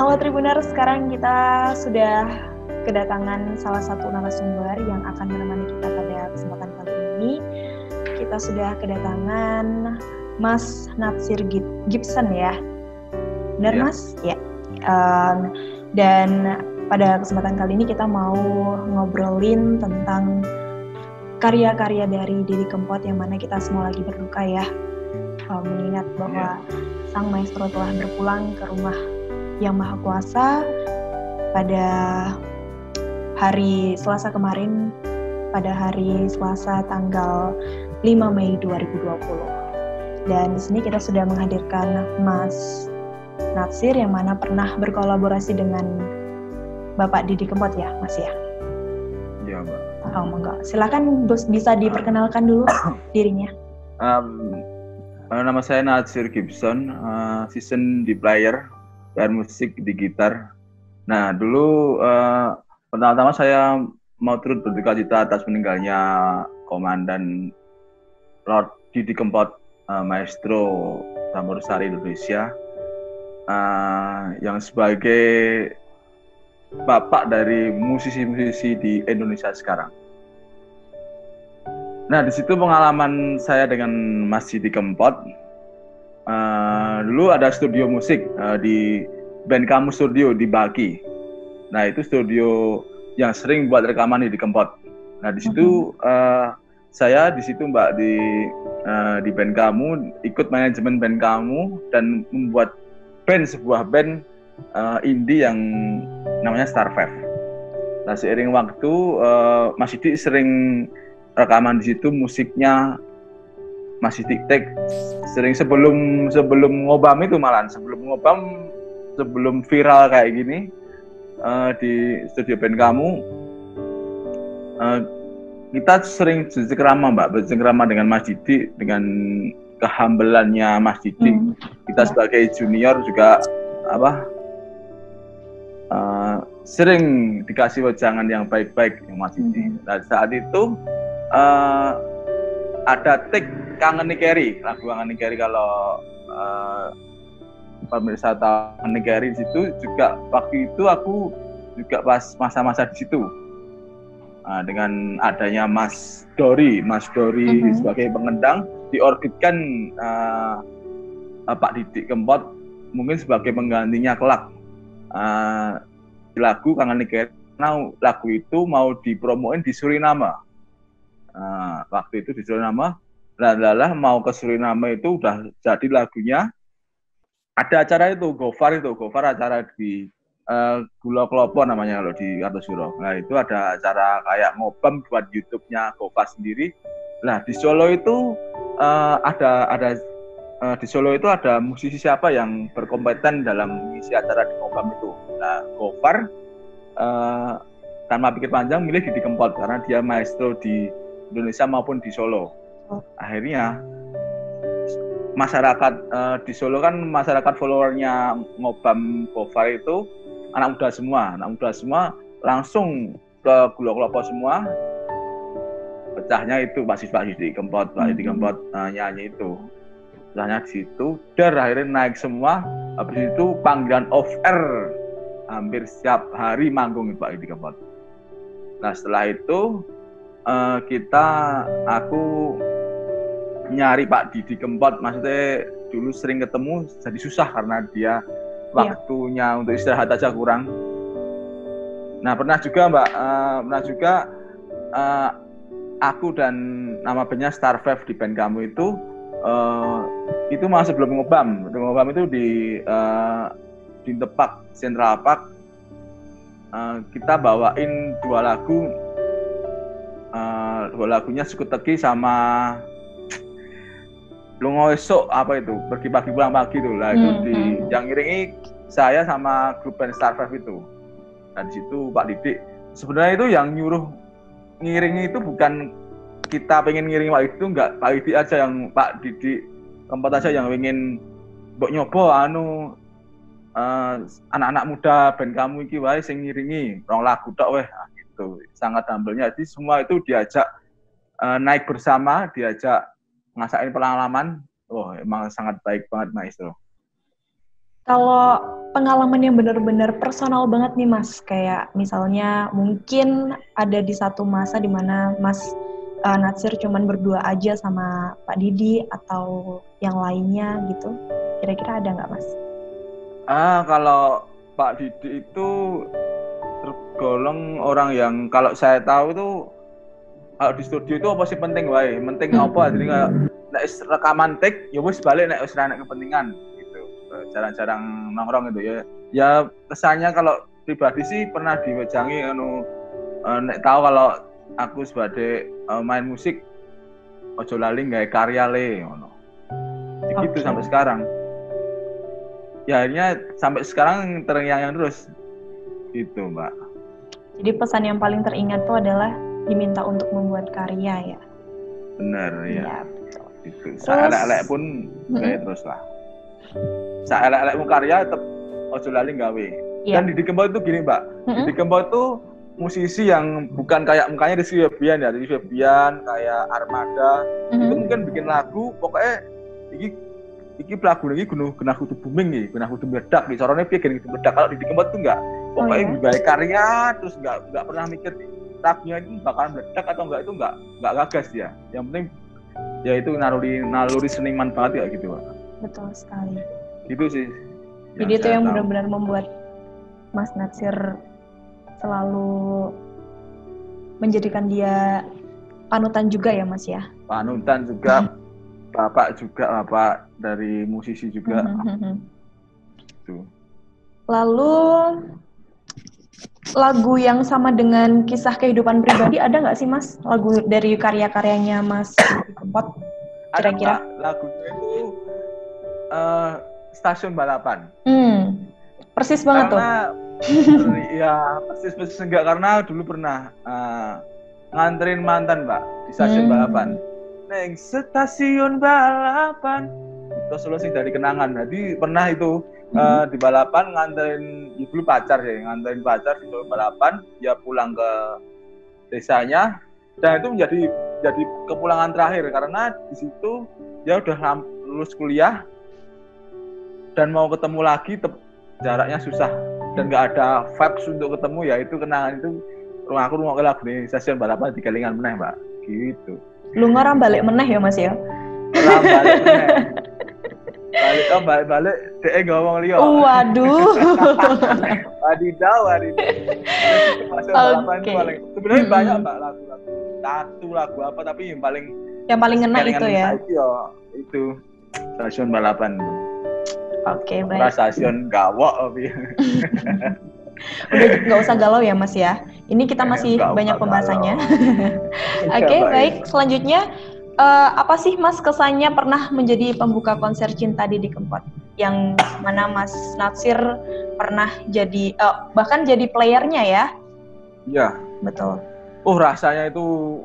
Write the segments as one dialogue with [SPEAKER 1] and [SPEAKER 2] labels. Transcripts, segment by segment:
[SPEAKER 1] Halo Tribuners, sekarang kita sudah kedatangan salah satu narasumber yang akan menemani kita pada kesempatan kali ini. Kita sudah kedatangan Mas Natsir Gibson ya, benar ya. Mas? Ya. Dan pada kesempatan kali ini kita mau ngobrolin tentang karya-karya dari Didi Kempot yang mana kita semua lagi berduka ya, mengingat bahwa sang maestro telah berpulang ke rumah Yang Maha Kuasa pada hari Selasa kemarin, pada hari Selasa tanggal 5 Mei 2020. Dan di sini kita sudah menghadirkan Mas Natsir yang mana pernah berkolaborasi dengan Bapak Didi Kempot ya, Mas ya?
[SPEAKER 2] Iya, Mbak.
[SPEAKER 1] Oh, monggo. Silakan bisa diperkenalkan dulu dirinya.
[SPEAKER 2] Nama saya Natsir Gibson, season di player dan musik di gitar. Nah, dulu pertama-tama saya mau turut berduka cita atas meninggalnya Komandan Lord Didi Kempot, Maestro Tambor Sari Indonesia, yang sebagai bapak dari musisi-musisi di Indonesia sekarang. Nah, di situ pengalaman saya dengan Mas Didi Kempot. Dulu ada studio musik di Band Kamu Studio di Baki. Nah, itu studio yang sering buat rekaman di Kempot. Nah, di situ saya di situ Mbak di Band Kamu ikut manajemen Band Kamu dan membuat sebuah band indie yang namanya Star Five. Nah, seiring waktu Mas Didi sering rekaman di situ, musiknya masih tik-tik, sering sebelum ngobam itu malahan, sebelum viral kayak gini di studio band kamu, kita sering bercengkrama Mbak, bercengkrama dengan Mas Didi, dengan kehambelannya Mas Didi. Kita sebagai junior juga sering dikasih wejangan yang baik-baik yang Mas Didi. Nah, saat itu ada take Kangen Nikeri, lagu Kangen Nikeri, kalau pemirsa tahu Kangen Nikeri di situ juga. Waktu itu aku juga pas masa-masa di situ, dengan adanya Mas Dori sebagai pengendang, diorbitkan Pak Didi Kempot mungkin sebagai penggantinya kelak lagu Kangen Nikeri. Nah, lagu itu mau dipromoin di Suriname. Waktu itu di Suriname, mau ke Suriname itu udah jadi lagunya. Ada acara itu, Gofar acara di Gulo Klopo namanya kalau di Kartosuro. Nah, itu ada acara kayak ngobam buat YouTube-nya Gofar sendiri. Nah, di Solo itu di Solo itu ada musisi siapa yang berkompeten dalam mengisi acara di ngobam itu. Nah, Gofar tanpa pikir panjang milih Didi Kempot karena dia maestro di Indonesia maupun di Solo. Akhirnya masyarakat di Solo kan, masyarakat followernya ngobam Gofar itu anak muda semua langsung ke Gulo Klopo semua. Pecahnya itu Pak Didi Kempot nyanyi itu. Pecahnya di situ, akhirnya naik semua. Habis itu panggilan off air, hampir setiap hari manggung Pak Didi Kempot. Nah, setelah itu aku nyari Pak Didi Kempot, maksudnya dulu sering ketemu, jadi susah karena dia waktunya untuk istirahat aja kurang. Nah, pernah juga Mbak, aku dan nama bandnya Star Five di band kamu itu masih sebelum ngobam itu di Tepak Central Park, kita bawain dua lagunya Sukuteki sama Lungo Esok, pergi pagi pulang pagi itu lah. Itu yang ngiringi saya sama grup band Star Five itu. Nah, di situ Pak Didi sebenarnya itu yang nyuruh ngiringi itu, bukan kita pengen ngiringi Pak Didi, enggak. Pak Didi Kempot aja yang pengen mbok nyoba anak-anak muda band kamu iki wae sing ngiringi 2 lagu tok weh, gitu. Sangat humble-nya. Jadi semua itu diajak naik bersama, diajak ngasain pengalaman. Emang sangat baik banget maestro.
[SPEAKER 1] Kalau pengalaman yang benar-benar personal banget nih Mas, kayak misalnya mungkin ada di satu masa di mana Mas Natsir cuman berdua aja sama Pak Didi atau yang lainnya gitu, kira-kira ada nggak Mas?
[SPEAKER 2] Kalau Pak Didi itu tergolong orang yang kalau saya tahu itu kalau di studio itu apa sih penting wae, penting apa jadi nggak rekaman take ya wis balik nek wis ana kepentingan gitu. Jarang-jarang nongkrong itu ya. Ya kesannya kalau pribadi sih pernah diwejangi nek tahu kalau aku sebagai main musik ojo lali gawe karya le ngono. Gitu sampai sekarang. Ya akhirnya sampai sekarang terngiang-ngiang terus. Gitu, Mbak.
[SPEAKER 1] Jadi pesan yang paling teringat tuh adalah diminta untuk membuat karya ya.
[SPEAKER 2] Bener ya.
[SPEAKER 1] Iya, betul.
[SPEAKER 2] Gitu. Saelek-elek pun gawe terus lah. Saelek-elek pun karya tetap ojo lali gawe. Dan Didi Kempot itu gini, Mbak. Didi Kempot itu musisi yang bukan kayak mukanya Rizky Febian ya, Rizky Febian kayak Armada. Itu mungkin bikin lagu pokoknya iki lagu iki genah kudu booming iki, genah kudu meledak iki. Carane piye genah kudu meledak. Kalau Didi Kempot itu enggak. Pokoknya gawe karya terus enggak pernah mikir lagunya itu bakalan meledak atau enggak, itu enggak gagas dia. Yang penting ya itu naluri seniman banget ya gitu, Pak.
[SPEAKER 1] Betul sekali.
[SPEAKER 2] Gitu sih.
[SPEAKER 1] Jadi itu yang benar-benar membuat Mas Natsir selalu menjadikan dia panutan juga ya Mas ya?
[SPEAKER 2] Panutan juga, bapak dari musisi juga. Tuh.
[SPEAKER 1] Lalu lagu yang sama dengan kisah kehidupan pribadi ada nggak sih Mas? Lagu dari karya-karyanya Mas Kempot kira-kira?
[SPEAKER 2] Lagunya itu Stasiun Balapan.
[SPEAKER 1] Persis banget tuh.
[SPEAKER 2] Iya, persis enggak, karena dulu pernah nganterin mantan, Mbak, di stasiun balapan. Neng stasiun balapan. Terus sih dari kenangan. Jadi pernah itu di balapan nganterin dulu pacar ya, nganterin pacar di balapan, dia pulang ke desanya dan itu jadi kepulangan terakhir karena di situ dia udah lulus kuliah dan mau ketemu lagi jaraknya susah dan nggak ada vibes untuk ketemu, ya itu kenangan itu aku mau ke lagu nih stasiun balapan di Kelingan meneh Mbak gitu.
[SPEAKER 1] Lu ngorang balik meneh ya Mas ya?
[SPEAKER 2] Balik dia ngomong liya.
[SPEAKER 1] Waduh.
[SPEAKER 2] Wadidaw. Stasiun balapan itu paling sebenarnya banyak Mbak lagu apa tapi yang paling
[SPEAKER 1] ngena itu ya.
[SPEAKER 2] Itu stasiun balapan.
[SPEAKER 1] Oke, baik.
[SPEAKER 2] Stasiun gawok tapi.
[SPEAKER 1] Udah nggak usah galau ya Mas ya. Ini kita masih banyak pembahasannya. Oke, baik. Selanjutnya apa sih Mas kesannya pernah menjadi pembuka konser Cinta Didi Kempot yang mana Mas Natsir pernah jadi bahkan jadi playernya ya?
[SPEAKER 2] Iya.
[SPEAKER 1] Betul.
[SPEAKER 2] Rasanya itu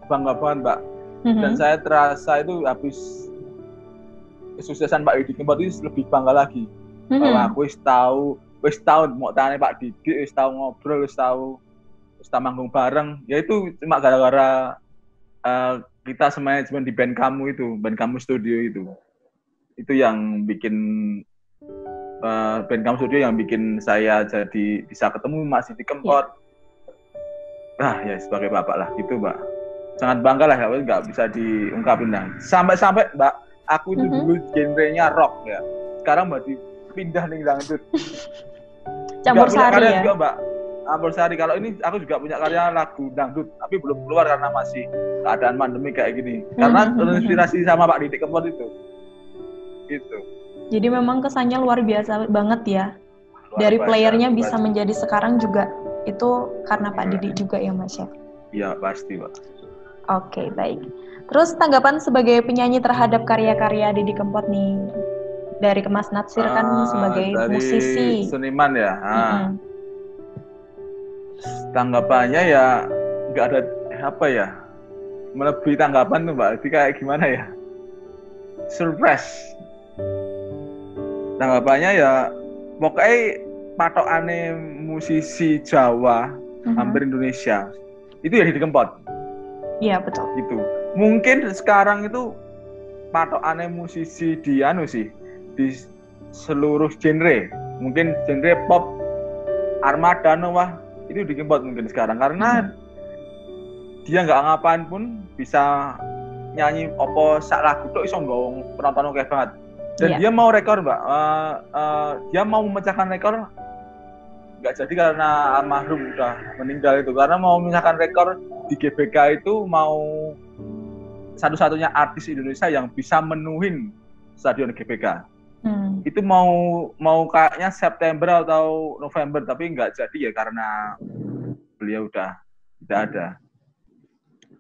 [SPEAKER 2] bangga banget Mbak. Dan saya terasa itu habis kesuksesan Pak Didi Kempot itu lebih bangga lagi. Bahwa aku wis tahu mau tanya Pak Didi, wis tahu ngobrol, wis tahu manggung bareng. Ya itu cuma gara-gara kita semuanya di band kamu studio itu yang bikin band kamu studio yang bikin saya jadi bisa ketemu Mas Didi Kempot. Ya sebagai bapak lah gitu Mbak, sangat bangga lah, nggak bisa diungkapin lah. Sampai Mbak, aku itu dulu genrenya rock ya, sekarang Mbak dipindah nih dangdut.
[SPEAKER 1] Campur sari ya
[SPEAKER 2] juga, Mbak. Campur sari. Kalau ini aku juga punya karya lagu dangdut tapi belum keluar karena masih keadaan pandemi kayak gini. Karena terinspirasi sama Pak Didi Kempot itu. Gitu.
[SPEAKER 1] Jadi memang kesannya luar biasa banget ya. Dari playernya bisa menjadi sekarang juga itu karena Pak Didi juga ya Mas ya? Iya
[SPEAKER 2] pasti Pak.
[SPEAKER 1] Oke, baik. Terus tanggapan sebagai penyanyi terhadap karya-karya Didi Kempot nih dari Mas Natsir kan sebagai musisi
[SPEAKER 2] seniman ya. Tanggapannya ya nggak ada apa ya, melebihi tanggapan tuh Mbak. Jadi kayak gimana ya? Surprise. Tanggapannya ya pokoknya patokane musisi Jawa hampir Indonesia itu ya Didi Kempot.
[SPEAKER 1] Iya betul.
[SPEAKER 2] Itu mungkin sekarang itu patokane musisi di seluruh genre, mungkin genre pop, Armada, Noah itu di Kempot mungkin sekarang karena dia nggak ngapain pun bisa nyanyi opo sak lagu tok iso nggawa penonton oke banget. Dan dia mau rekor, Mbak. Dia mau memecahkan rekor nggak jadi karena almarhum udah meninggal itu, karena mau memecahkan rekor di GBK itu, mau satu-satunya artis Indonesia yang bisa menuhin stadion GBK. Itu mau kayaknya September atau November, tapi nggak jadi ya karena beliau udah tidak ada.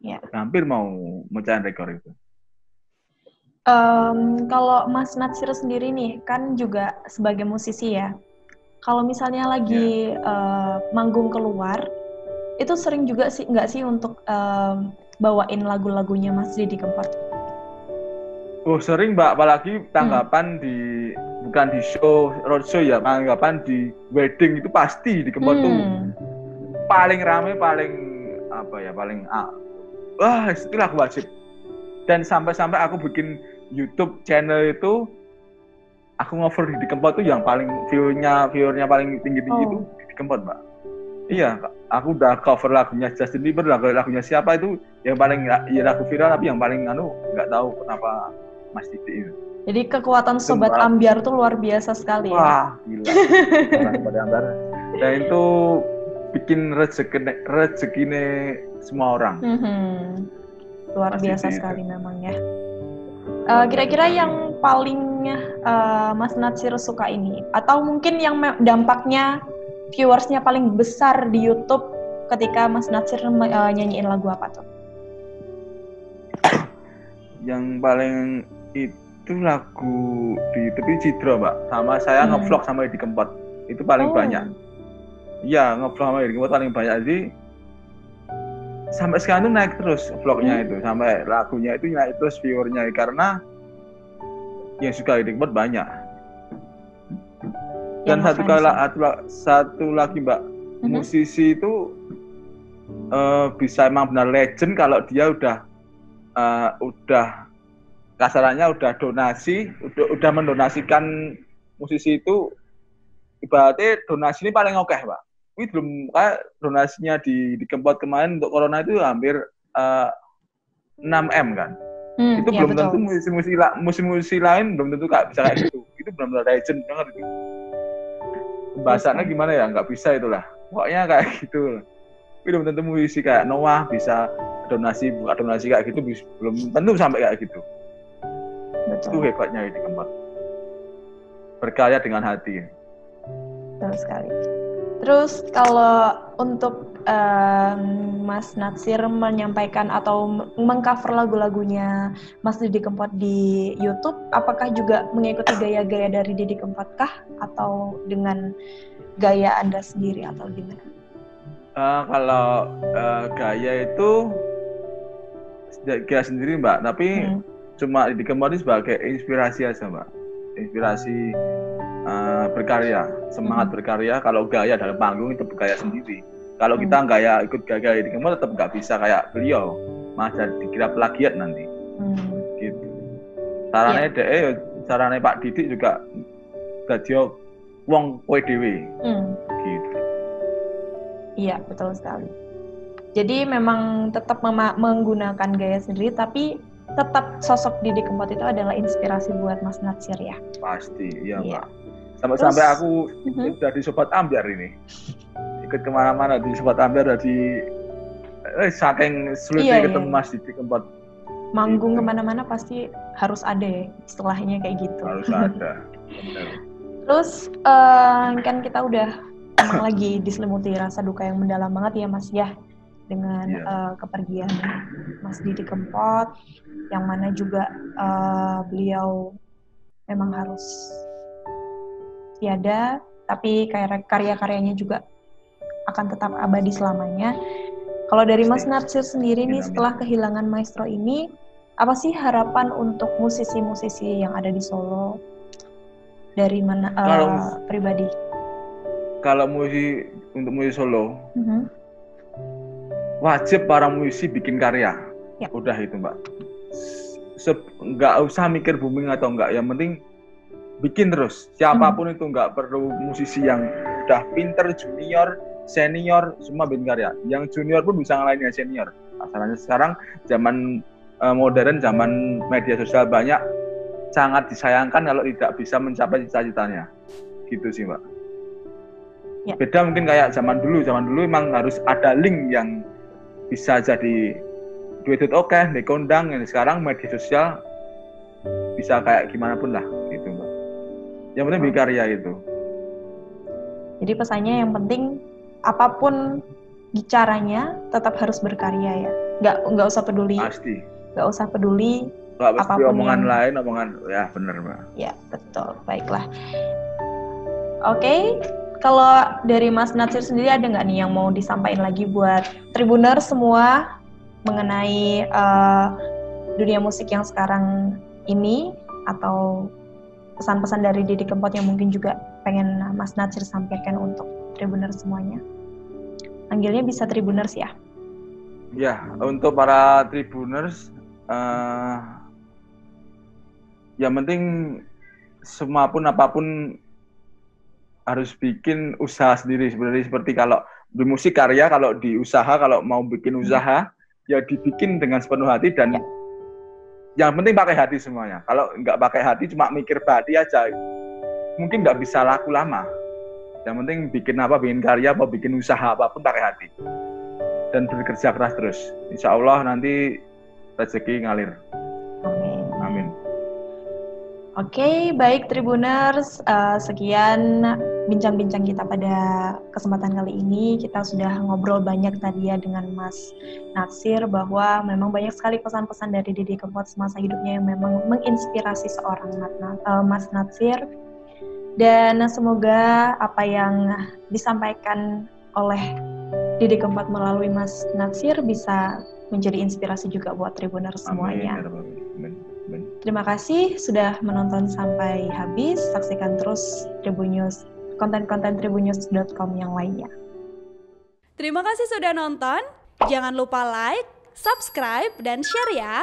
[SPEAKER 2] Ya. Hampir mau mecahin rekor itu.
[SPEAKER 1] Kalau Mas Natsir sendiri nih, kan juga sebagai musisi ya. Kalau misalnya lagi manggung keluar, itu sering juga sih nggak sih untuk bawain lagu-lagunya Mas Didi Kempot?
[SPEAKER 2] Oh sering, Mbak, apalagi tanggapan di bukan di show roadshow ya, tanggapan di wedding itu pasti di Kempot tuh paling rame, paling apa ya, paling wah itu lagu wajib. Dan sampai-sampai aku bikin YouTube channel itu, aku ngover di Kempot tuh yang paling viewernya paling tinggi itu di Kempot, Mbak. Iya, aku udah cover lagunya Justin Bieber, lagunya siapa itu yang paling ya lagu viral, tapi yang paling nggak tahu kenapa Mas Didi itu.
[SPEAKER 1] Jadi kekuatan Sobat Ambyar tuh luar biasa sekali.
[SPEAKER 2] Wah, gila. Sobat Ambyar. Dan itu bikin rezeki semua orang.
[SPEAKER 1] Luar biasa sekali memang ya. Kira-kira yang paling Mas Natsir suka ini, atau mungkin yang dampaknya viewersnya paling besar di YouTube ketika Mas Natsir nyanyiin lagu apa tuh?
[SPEAKER 2] Yang paling itu lagu di tepi Cidro, Mbak. Sama saya ngevlog sama di Kempot. Itu paling banyak. Iya, ngevlog sama di Kempot paling banyak. Jadi sampai sekarang tuh naik terus vlognya itu, sampai lagunya itu naik terus viewernya, karena yang suka di Kempot banyak. Dan satu lagi, Mbak, musisi itu bisa emang benar legend kalau dia udah kasarannya udah donasi, udah mendonasikan. Musisi itu ibaratnya donasi ini paling oke, Mbak. Ini belum kayak donasinya di Kempot kemarin untuk corona itu hampir 6M kan. Itu belum tentu musisi lain belum tentu bisa kayak gitu. Itu benar-benar legend banget itu. Pembahasannya gimana ya, nggak bisa itulah. Pokoknya kayak gitu. Tapi belum tentu musisi kayak Noah bisa buka donasi kayak gitu, belum tentu sampai kayak gitu. Betul. Itu hebatnya di Kempot. Berkarya dengan hati.
[SPEAKER 1] Betul sekali. Terus kalau untuk Mas Natsir menyampaikan atau mengcover lagu-lagunya Mas Didi Kempot di YouTube, apakah juga mengikuti gaya-gaya dari Didi Kempot kah? Atau dengan gaya Anda sendiri atau gimana?
[SPEAKER 2] Kalau gaya itu gaya sendiri, Mbak, tapi cuma Didi Kempot ini sebagai inspirasi aja, Mbak. Inspirasi berkarya, semangat berkarya. Kalau gaya dalam panggung itu bergaya sendiri. Kalau kita ikut gaya di Kempot tetap nggak bisa kayak beliau, malah dikira plagiat nanti. Gitu. Caranya caranya Pak Didi juga dadi wong kowe dhewe. Gitu.
[SPEAKER 1] Iya, betul sekali. Jadi memang tetap menggunakan gaya sendiri, tapi tetap sosok Didi Kempot itu adalah inspirasi buat Mas Natsir ya.
[SPEAKER 2] Pasti, iya, Mbak. Sampai aku udah di Sobat Ambyar ini. Ikut kemana-mana di Sobat Ambyar, saking sulitnya ketemu Mas Didi Kempot.
[SPEAKER 1] Manggung kemana-mana pasti harus ada ya, istilahnya kayak gitu.
[SPEAKER 2] Harus ada. Benar.
[SPEAKER 1] Terus kan kita udah emang lagi diselimuti rasa duka yang mendalam banget ya Mas ya, dengan kepergian Mas Didi Kempot, yang mana juga beliau memang harus tiada, tapi karya-karyanya juga akan tetap abadi selamanya. Kalau dari Mas Natsir sendiri nih, setelah kehilangan maestro ini, apa sih harapan untuk musisi-musisi yang ada di Solo dari mana pribadi?
[SPEAKER 2] Kalau untuk musisi Solo, wajib para musisi bikin karya. Ya. Udah itu, Mbak. Nggak usah mikir booming atau enggak, yang penting bikin terus. Siapapun itu, nggak perlu musisi yang udah pinter, junior, senior, semua bikin karya. Yang junior pun bisa ngalahin yang senior. Masalahnya sekarang zaman modern, zaman media sosial banyak, sangat disayangkan kalau tidak bisa mencapai cita-citanya. Gitu sih, Mbak.
[SPEAKER 1] Ya.
[SPEAKER 2] Beda mungkin kayak zaman dulu memang harus ada link yang bisa jadi duit oke, dikondang. Sekarang media sosial bisa kayak gimana pun lah, gitu, Mbak. Yang penting bikin karya itu.
[SPEAKER 1] Jadi pesannya yang penting apapun caranya tetap harus berkarya ya. Nggak usah peduli.
[SPEAKER 2] Pasti.
[SPEAKER 1] Nggak usah peduli.
[SPEAKER 2] Nggak pasti
[SPEAKER 1] apapun
[SPEAKER 2] omongan lain, ya benar, Mbak.
[SPEAKER 1] Ya betul, baiklah. Oke, kalau dari Mas Natsir sendiri ada nggak nih yang mau disampaikan lagi buat Tribuners semua mengenai dunia musik yang sekarang ini, atau pesan-pesan dari Didi Kempot yang mungkin juga pengen Mas Natsir sampaikan untuk Tribuners semuanya? Panggilnya bisa Tribuners ya?
[SPEAKER 2] Ya, untuk para Tribuners, yang penting semua pun apapun harus bikin usaha sendiri. Sebenarnya seperti kalau di musik karya, kalau di usaha, kalau mau bikin usaha, ya dibikin dengan sepenuh hati dan yang penting pakai hati semuanya. Kalau nggak pakai hati, cuma mikir hati aja, mungkin nggak bisa laku lama. Yang penting bikin karya, apa bikin usaha apapun pakai hati. Dan bekerja keras terus. Insya Allah nanti rezeki ngalir. Amin.
[SPEAKER 1] Oke, baik Tribuners, sekian bincang-bincang kita pada kesempatan kali ini. Kita sudah ngobrol banyak tadi ya dengan Mas Natsir, bahwa memang banyak sekali pesan-pesan dari Didi Kempot semasa hidupnya yang memang menginspirasi seorang Mas Natsir. Dan semoga apa yang disampaikan oleh Didi Kempot melalui Mas Natsir bisa menjadi inspirasi juga buat Tribuners semuanya. Amin. Terima kasih sudah menonton sampai habis. Saksikan terus Tribunnews, konten-konten tribunnews.com yang lainnya.
[SPEAKER 3] Terima kasih sudah nonton. Jangan lupa like, subscribe, dan share ya.